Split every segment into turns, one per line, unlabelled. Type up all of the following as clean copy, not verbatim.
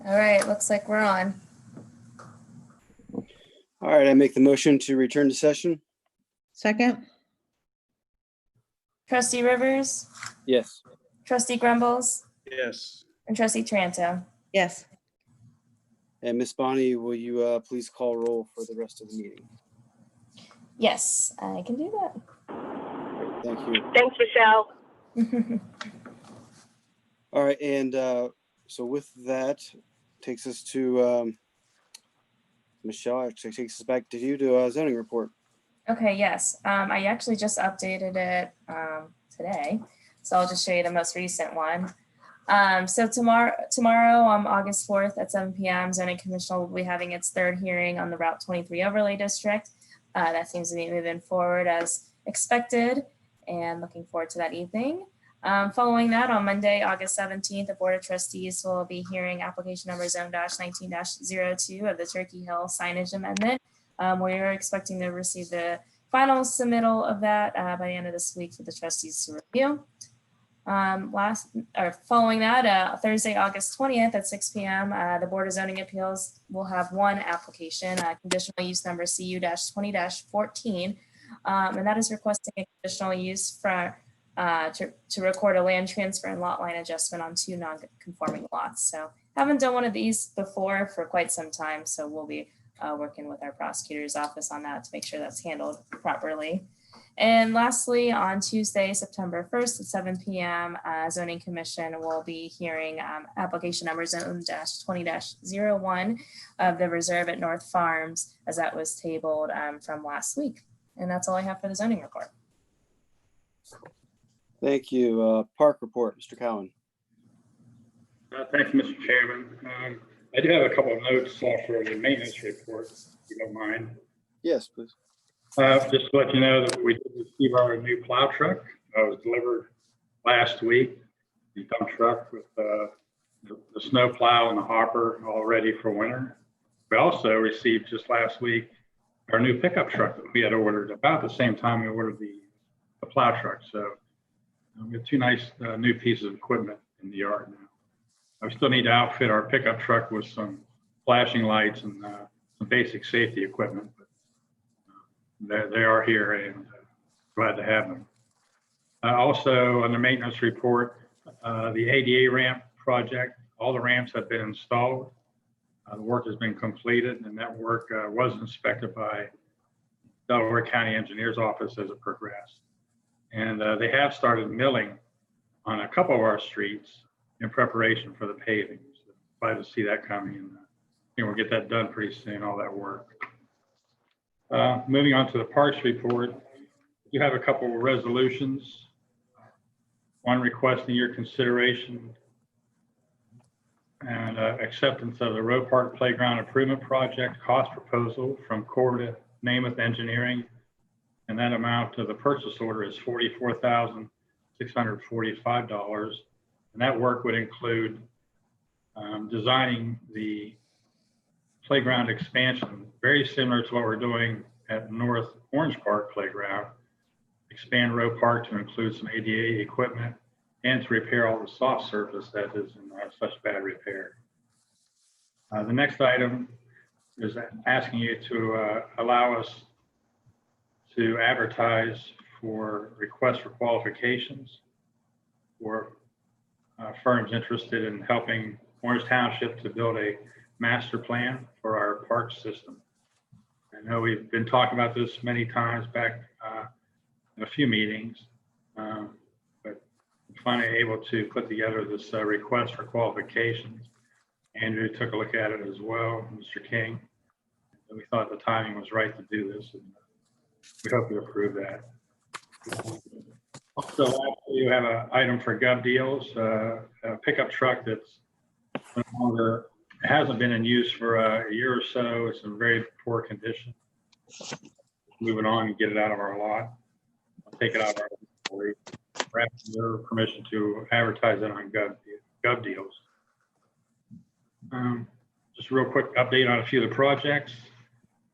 All right, looks like we're on.
All right, I make the motion to return to session.
Second?
Trustee Rivers,
Yes.
Trustee Grumbles,
Yes.
and Trustee Tranto.
Yes.
And Miss Bonnie, will you please call roll for the rest of the meeting?
Yes, I can do
Great, thank you.
Thanks, Michelle.
that.
All right, and so with that, takes us to Michelle. Actually, takes us back to you to zoning report.
Okay, yes. I actually just updated it today, so I'll just show you the most recent one. So tomorrow, August 4th at 7 p.m., Zoning Commission will be having its third hearing on the Route 23 Overlay District. That seems to be moving forward as expected, and looking forward to that evening. Following that, on Monday, August 17th, the Board of Trustees will be hearing application number zone-19-02 of the Turkey Hill signage amendment. We are expecting to receive the final submittal of that by the end of this week for the trustees to review. Following that, Thursday, August 20th at 6 p.m., the Board of Zoning Appeals will have one application, conditional use number CU-20-14, and that is requesting a conditional use for to record a land transfer and lot line adjustment on two non-conforming lots. So haven't done one of these before for quite some time, so we'll be working with our prosecutor's office on that to make sure that's handled properly. And lastly, on Tuesday, September 1st at 7 p.m., Zoning Commission will be hearing application number zone-20-01 of the reserve at North Farms, as that was tabled from last week. And that's all I have for the zoning report.
Thank you. Park report, Mr. Cowan.
Thank you, Mr. Chairman. I do have a couple of notes for the maintenance report, if you don't mind.
Yes, please.
Just to let you know that we did receive our new plow truck. It was delivered last week. The dump truck with the snow plow and the hopper all ready for winter. We also received just last week our new pickup truck that we had ordered about the same time we ordered the plow truck. So we have two nice new pieces of equipment in the yard now. I still need to outfit our pickup truck with some flashing lights and some basic safety equipment. They are here and glad to have them. Also, on the maintenance report, the ADA ramp project, all the ramps have been installed. The work has been completed, and that work was inspected by Delaware County Engineer's Office as it progressed. And they have started milling on a couple of our streets in preparation for the paving. So glad to see that coming, and we'll get that done pretty soon, all that work. Moving on to the parks report, you have a couple of resolutions. One requesting your consideration and acceptance of the Roe Park Playground Improvement Project cost proposal from Core to Namath Engineering, and that amount to the purchase order is $44,645, and that work would include designing the playground expansion, very similar to what we're doing at North Orange Park Playground. Expand Roe Park to include some ADA equipment and to repair all the soft surface that is in such bad repair. The next item is asking you to allow us to advertise for requests for qualifications for firms interested in helping Orange Township to build a master plan for our park system. I know we've been talking about this many times back in a few meetings, but finally able to put together this request for qualifications. Andrew took a look at it as well, Mr. King. And we thought the timing was right to do this, and we hope you approve that. So lastly, you have an item for Gov Deals, a pickup truck that's no longer, hasn't been in use for a year or so. It's in very poor condition. Moving on and get it out of our lot. I'll take it out of our inventory. We're asking your permission to advertise it on Gov Deals. Just a real quick update on a few of the projects.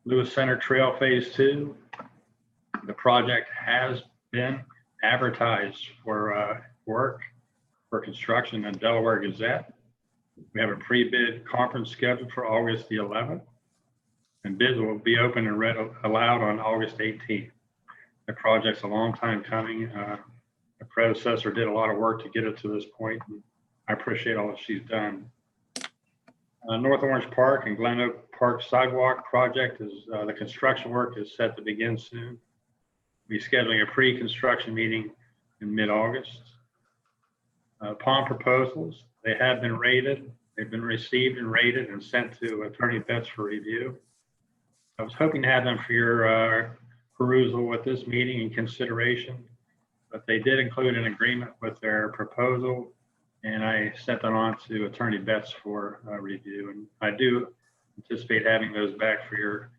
Lewis Center Trail Phase 2. The project has been advertised for work for construction in Delaware Gazette. We have a pre-bid conference scheduled for August the 11th, and bids will be open and read aloud on August 18th. The project's a long time coming. The predecessor did a lot of work to get it to this point, and I appreciate all that she's done. North Orange Park and Glen Oak Park sidewalk project is, the construction work is set to begin soon. We'll be scheduling a pre-construction meeting in mid-August. Pond proposals, they have been rated. They've been received and rated and sent to Attorney Betts for review. I was hoping to have them for your perusal with this meeting and consideration, but they did include an agreement with their proposal, and I sent them on to Attorney Betts for review. And I do anticipate having those back for your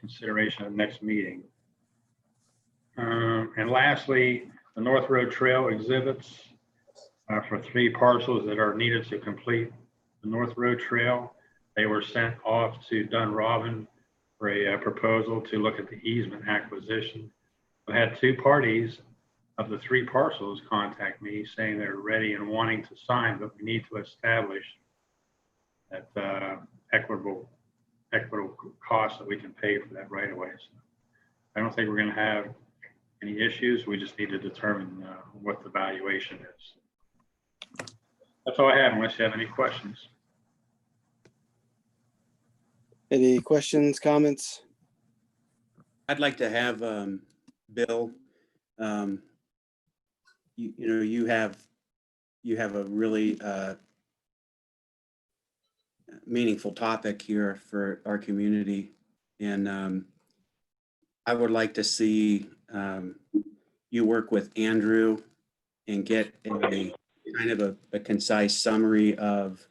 consideration at the next meeting. And lastly, the North Road Trail exhibits for 3 parcels that are needed to complete the North Road Trail. They were sent off to Dunrobin for a proposal to look at the easement acquisition. I had 2 parties of the 3 parcels contact me saying they're ready and wanting to sign, but we need to establish that equitable cost that we can pay for that right away. So I don't think we're going to have any issues. We just need to determine what the valuation is. That's all I have, unless you have any questions.
Any questions, comments?
I'd like to have Bill. You have a really meaningful topic here for our community, and I would like to see you work with Andrew and get a kind of a concise summary of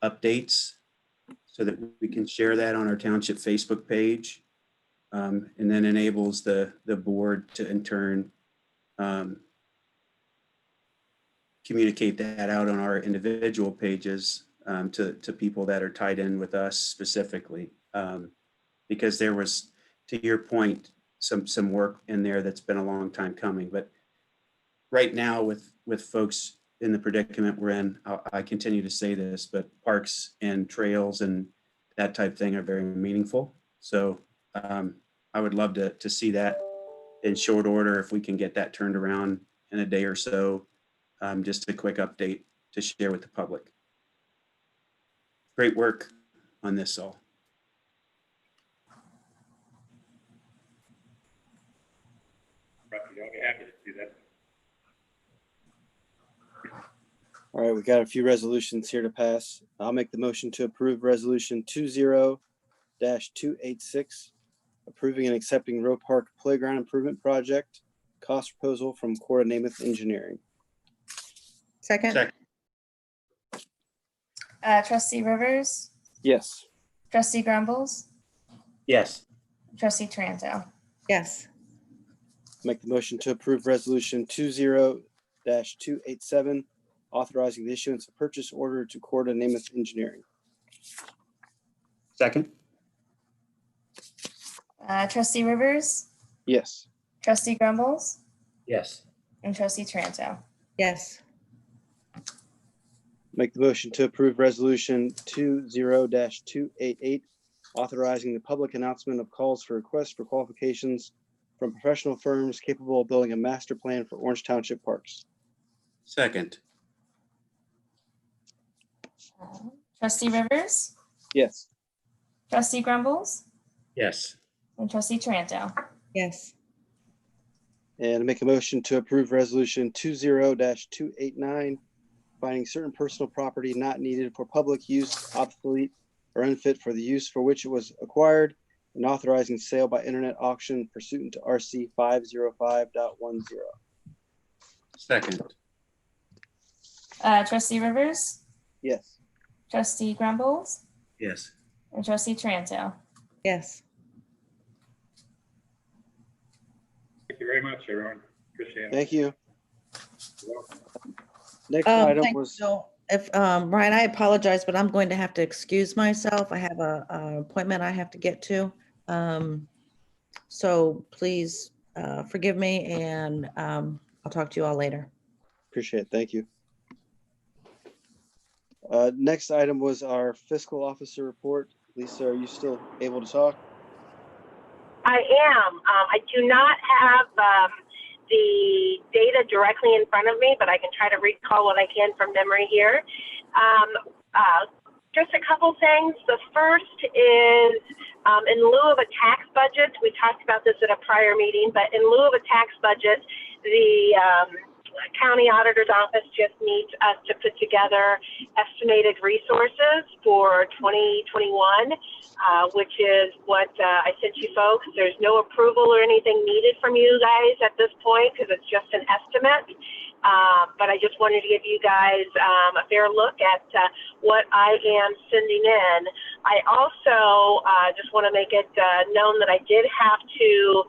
updates so that we can share that on our township Facebook page, and then enables the board to in turn communicate that out on our individual pages to people that are tied in with us specifically. Because there was, to your point, some work in there that's been a long time coming. But right now with folks in the predicament we're in, I continue to say this, but parks and trails and that type thing are very meaningful. So I would love to see that in short order if we can get that turned around in a day or so. Just a quick update to share with the public. Great work on this all.
I'll be happy to do that.
All right, we got a few resolutions here to pass. I'll make the motion to approve resolution 20-286, approving and accepting Roe Park Playground Improvement Project, cost proposal from Cora Namath Engineering.
Second.
Trustee Rivers,
Yes.
Trustee Grumbles,
Yes.
Trustee Tranto.
Yes.
Make the motion to approve resolution 20-287, authorizing the issuance of purchase order to Cora Namath Engineering.
Second.
Trustee Rivers,
Yes.
Trustee Grumbles,
Yes.
and Trustee Tranto.
Yes.
Make the motion to approve resolution 20-288, authorizing the public announcement of calls for requests for qualifications from professional firms capable of building a master plan for Orange Township parks.
Second.
Trustee Rivers,
Yes.
Trustee Grumbles,
Yes.
and Trustee Tranto.
Yes.
And make a motion to approve resolution 20-289, finding certain personal property not needed for public use, obsolete, or unfit for the use for which it was acquired, and authorizing sale by internet auction pursuant to RC 505.10.
Second.
Trustee Rivers,
Yes.
Trustee Grumbles,
Yes.
and Trustee Tranto.
Yes.
Thank you very much, everyone. Appreciate it.
Thank you.
You're welcome.
Next item
Thank
was,
you. If, Brian, I apologize, but I'm going to have to excuse myself. I have a appointment I have to get to. So please forgive me, and I'll talk to you all later.
appreciate it. Thank you. Next item was our fiscal officer report. Lisa, are you still able to talk?
I am. I do not have the data directly in front of me, but I can try to recall what I can from memory here. Just a couple things. The first is in lieu of a tax budget, we talked about this at a prior meeting, but in lieu of a tax budget, the county auditor's office just needs us to put together estimated resources for 2021, which is what I sent you folks. There's no approval or anything needed from you guys at this point because it's just an estimate. But I just wanted to give you guys a fair look at what I am sending in. I also just want to make it known that I did have to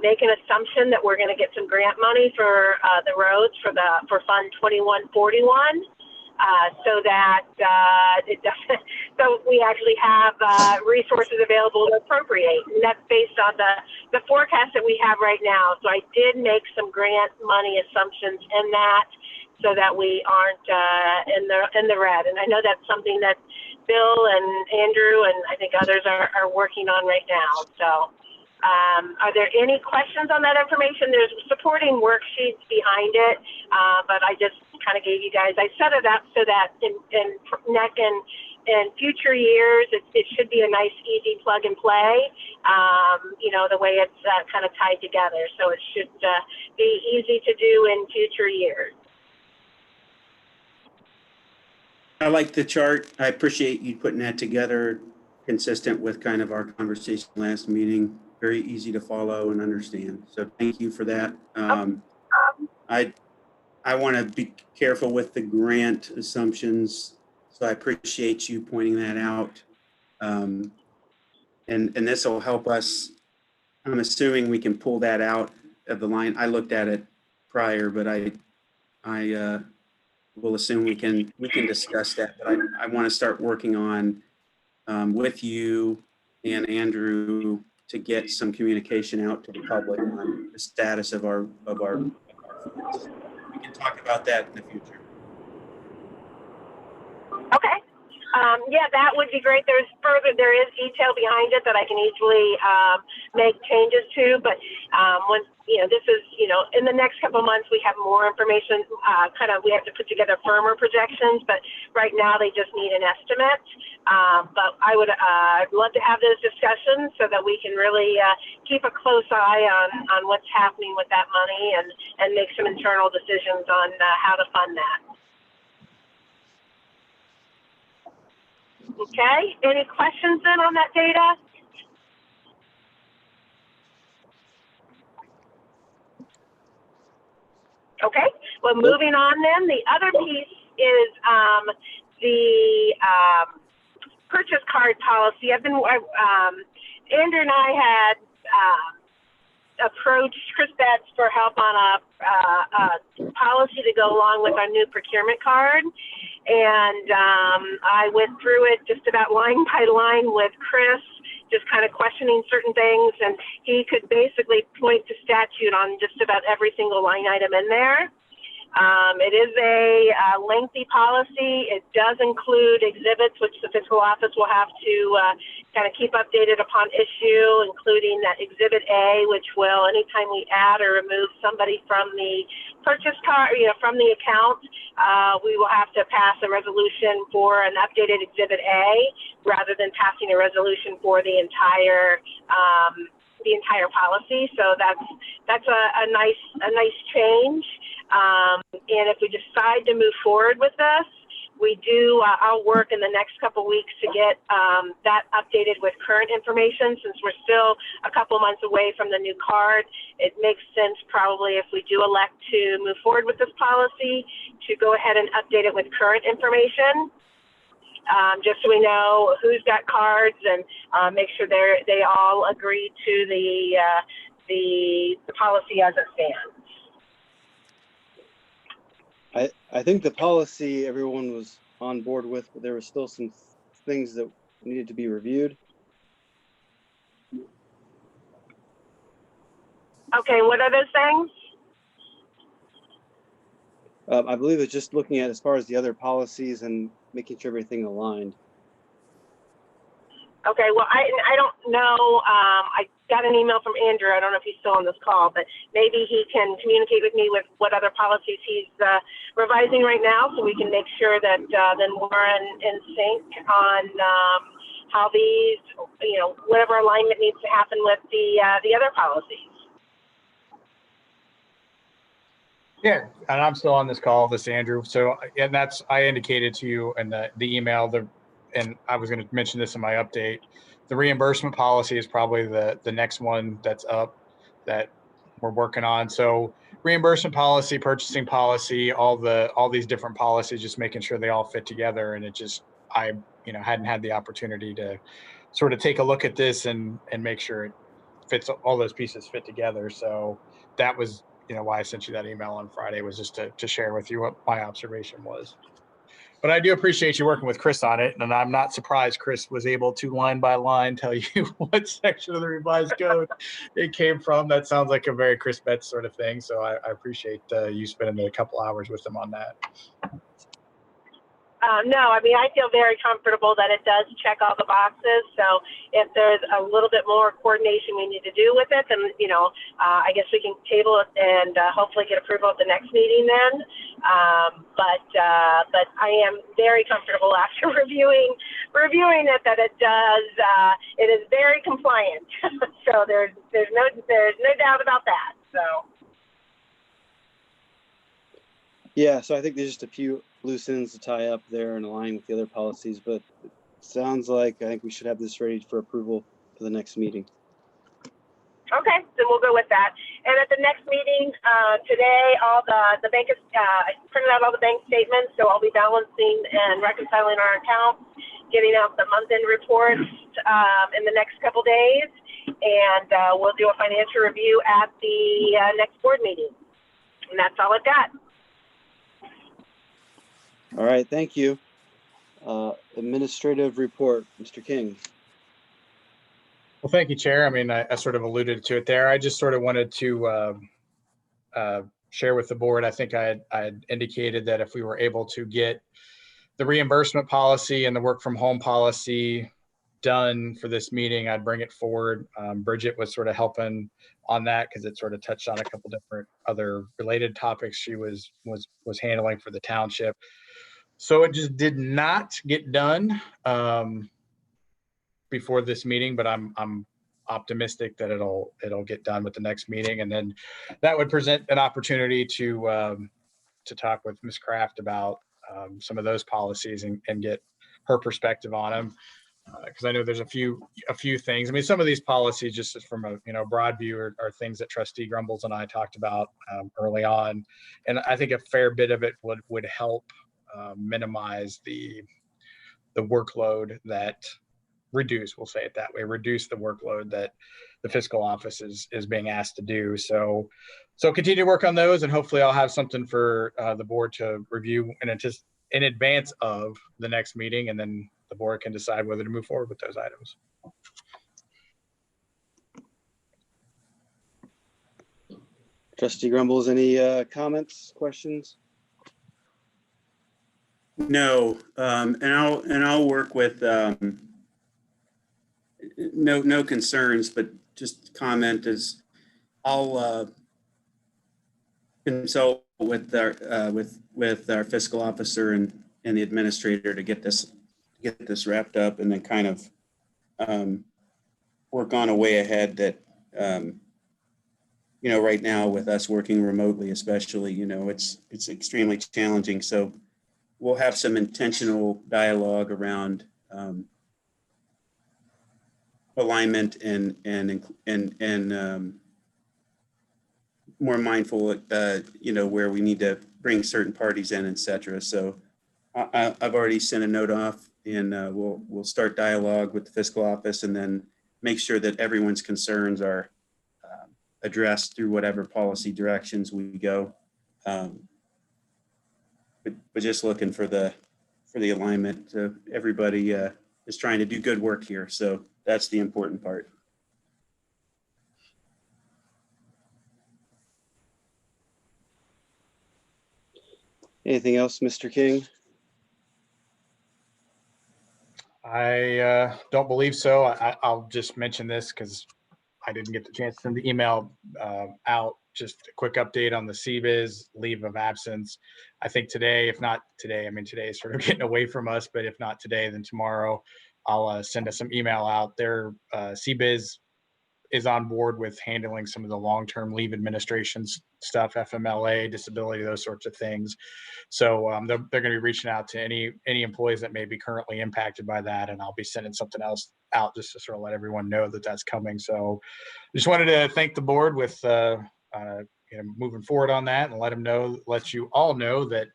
make an assumption that we're going to get some grant money for the roads for Fund 2141. So that so we actually have resources available to appropriate, and that's based on the forecast that we have right now. So I did make some grant money assumptions in that, so that we aren't in the red. And I know that's something that Bill and Andrew and I think others are working on right now. So. Are there any questions on that information? There's supporting worksheets behind it, but I just kind of gave you guys, I set it up so that in future years, it should be a nice, easy plug and play, you know, the way it's kind of tied together. So it should be easy to do in future years.
I like the chart. I appreciate you putting that together, consistent with kind of our conversation last meeting. Very easy to follow and understand. So thank you for that. I want to be careful with the grant assumptions. So I appreciate you pointing that out. And this will help us. I'm assuming we can pull that out of the line. I looked at it prior, but I will assume we can discuss that. But I want to start working on with you and Andrew to get some communication out to the public on the status of our funds. We can talk about that in the future.
Okay. Yeah, that would be great. There is detail behind it that I can easily make changes to, but when, you know, this is, you know, in the next couple of months, we have more information, we have to put together firmer projections, but right now they just need an estimate. But I'd love to have those discussions so that we can really keep a close eye on what's happening with that money and make some internal decisions on how to fund that. Okay, any questions then on that data? Okay, well, moving on then, the other piece is the purchase card policy. Andrew and I had approached Chris Betts for help on a policy to go along with our new procurement card. And I went through it just about line by line with Chris, just kind of questioning certain things. And he could basically point to statute on just about every single line item in there. It is a lengthy policy. It does include exhibits, which the fiscal office will have to kind of keep updated upon issue, including that Exhibit A, which will, anytime we add or remove somebody from the purchase card, you know, from the account, we will have to pass a resolution for an updated Exhibit A rather than passing a resolution for the entire policy. So that's a nice change. And if we decide to move forward with this, I'll work in the next couple weeks to get that updated with current information. Since we're still a couple months away from the new card, it makes sense probably if we do elect to move forward with this policy to go ahead and update it with current information. Just so we know who's got cards and make sure they all agree to the policy as it stands.
I think the policy everyone was on board with, but there were still some things that needed to be reviewed.
Okay, what are those things?
I believe it's just looking at as far as the other policies and making sure everything aligned.
Okay, well, I don't know. I got an email from Andrew. I don't know if he's still on this call, but maybe he can communicate with me with what other policies he's revising right now, so we can make sure that then we're in sync on how these, whatever alignment needs to happen with the other policies.
Yeah, and I'm still on this call, this is Andrew. So, and that's, I indicated to you in the email, and I was going to mention this in my update. The reimbursement policy is probably the next one that's up that we're working on. So reimbursement policy, purchasing policy, all these different policies, just making sure they all fit together. And it just, I hadn't had the opportunity to sort of take a look at this and make sure it fits, all those pieces fit together. So that was, why I sent you that email on Friday, was just to share with you what my observation was. But I do appreciate you working with Chris on it. And I'm not surprised Chris was able to line by line tell you what section of the revised code it came from. That sounds like a very Chris Betts sort of thing. So I appreciate you spending a couple hours with him on that.
No, I mean, I feel very comfortable that it does check all the boxes. So if there's a little bit more coordination we need to do with it, then, I guess we can table it and hopefully get approval at the next meeting then. But I am very comfortable after reviewing it that it does, it is very compliant. So there's no doubt about that. So.
Yeah, so I think there's just a few loose ends to tie up there and align with the other policies, but it sounds like I think we should have this ready for approval for the next meeting.
Okay, then we'll go with that. And at the next meeting today, all the bank is, I printed out all the bank statements, so I'll be balancing and reconciling our accounts, getting out the month-end reports in the next couple days, and we'll do a financial review at the next board meeting. And that's all I've got.
All right, thank you. Administrative report, Mr. King.
Well, thank you, Chair. I mean, I sort of alluded to it there. I just sort of wanted to share with the board. I think I had indicated that if we were able to get the reimbursement policy and the work from home policy done for this meeting, I'd bring it forward. Bridget was sort of helping on that because it sort of touched on a couple different other related topics she was handling for the township. So it just did not get done before this meeting, but I'm optimistic that it'll get done with the next meeting, and then that would present an opportunity to talk with Ms. Kraft about some of those policies and get her perspective on them. Because I know there's a few things. I mean, some of these policies, just from a broad view, are things that Trustee Grumbles and I talked about early on, and I think a fair bit of it would help minimize the workload that we'll say it that way, reduce the workload that the fiscal office is being asked to do. So continue to work on those, and hopefully I'll have something for the board to review in advance of the next meeting, and then the board can decide whether to move forward with those items.
Trustee Grumbles, any comments, questions?
No, and I'll work with no concerns, but just comment is I'll consult with our fiscal officer and the administrator to get this wrapped up, and then kind of work on a way ahead that right now with us working remotely, especially, it's extremely challenging. So we'll have some intentional dialogue around alignment and more mindful, where we need to bring certain parties in, et cetera. So I've already sent a note off, and we'll start dialogue with the fiscal office, and then make sure that everyone's concerns are addressed through whatever policy directions we go. But just looking for the alignment. Everybody is trying to do good work here, so that's the important part.
Anything else, Mr. King?
I don't believe so. I'll just mention this because I didn't get the chance to send the email out. Just a quick update on the CBIZ leave of absence. I think today, if not today, I mean, today is sort of getting away from us, but if not today, then tomorrow I'll send us some email out there. CBIZ is on board with handling some of the long-term leave administration stuff, FMLA, disability, those sorts of things. So they're going to be reaching out to any employees that may be currently impacted by that, and I'll be sending something else out just to sort of let everyone know that that's coming. So just wanted to thank the board with moving forward on that, and let you all know that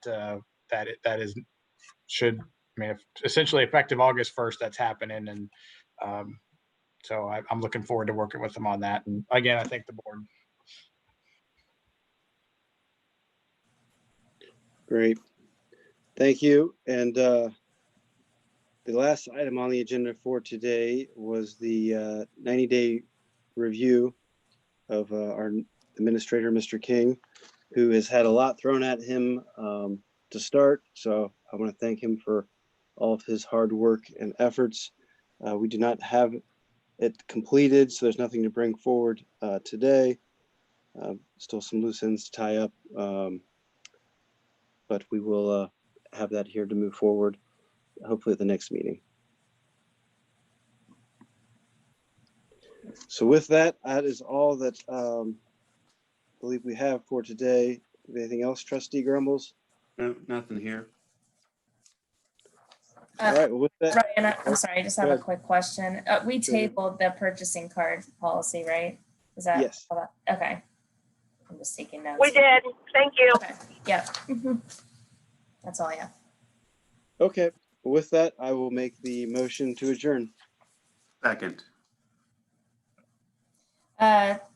essentially effective August 1st, that's happening, and so I'm looking forward to working with them on that. And again, I thank the board.
Great. Thank you. And the last item on the agenda for today was the 90-day review of our administrator, Mr. King, who has had a lot thrown at him to start. So I want to thank him for all of his hard work and efforts. We do not have it completed, so there's nothing to bring forward today. Still some loose ends to tie up, but we will have that here to move forward, hopefully at the next meeting. So with that, that is all that I believe we have for today. Anything else, Trustee Grumbles?
No, nothing here.
All right, well, with that,
Ryan, I'm sorry, I just have
Go
a
ahead.
quick question. We
Go ahead.
tabled the purchasing card policy, right? Is that?
Yes.
Okay. I'm just taking notes.
We did. Thank you.
Okay, yep. That's all I have.
Okay, well, with that, I will make the motion to adjourn.
Second.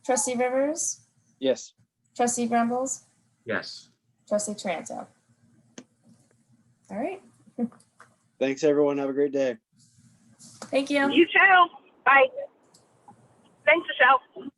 Trustee Rivers,
Yes.
Trustee Grumbles,
Yes.
Trustee Taranto. All right,
Thanks, everyone. Have a great day.
thank you.
You too. Bye. Thanks, Michelle.